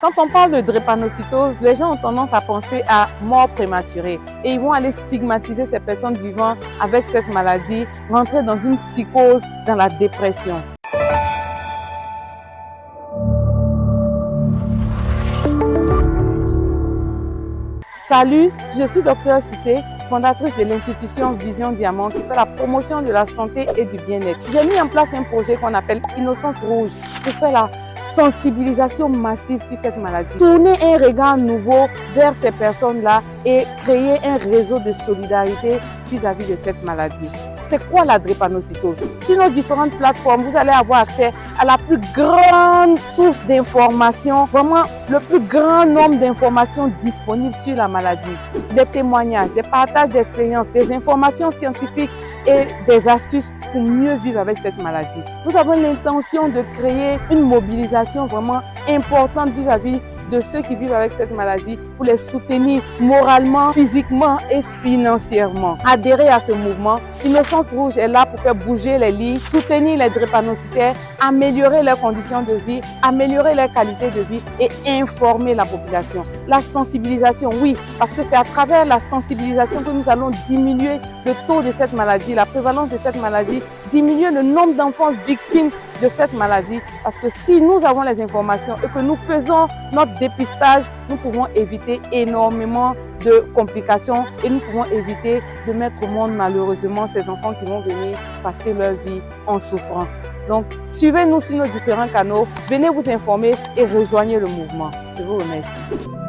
Quand on parle de drépanocytose, les gens ont tendance à penser à mort prématurée et ils vont aller stigmatiser ces personnes vivant avec cette maladie, rentrer dans une psychose, dans la dépression. Salut, je suis Dr Cissé, fondatrice de l'institution Vision Diamant qui fait la promotion de la santé et du bien-être. J'ai mis en place un projet qu'on appelle Innocence Rouge pour faire la sensibilisation massive sur cette maladie. Tourner un regard nouveau vers ces personnes-là et créer un réseau de solidarité vis-à-vis de cette maladie. C'est quoi la drépanocytose? Sur nos différentes plateformes, vous allez avoir accès à la plus grande source d'informations, vraiment le plus grand nombre d'informations disponibles sur la maladie. Des témoignages, des partages d'expériences, des informations scientifiques et des astuces pour mieux vivre avec cette maladie. Nous avons l'intention de créer une mobilisation vraiment importante vis-à-vis de ceux qui vivent avec cette maladie pour les soutenir moralement, physiquement et financièrement. Adhérer à ce mouvement, Innocence Rouge est là pour faire bouger les lignes, soutenir les drépanocytaires, améliorer leurs conditions de vie, améliorer leur qualité de vie et informer la population. La sensibilisation, oui, parce que c'est à travers la sensibilisation que nous allons diminuer le taux de cette maladie, la prévalence de cette maladie, diminuer le nombre d'enfants victimes de cette maladie, parce que si nous avons les informations et que nous faisons notre dépistage, nous pouvons éviter énormément de complications et nous pouvons éviter de mettre au monde malheureusement ces enfants qui vont venir passer leur vie en souffrance. Donc, suivez-nous sur nos différents canaux, venez vous informer et rejoignez le mouvement. Je vous remercie.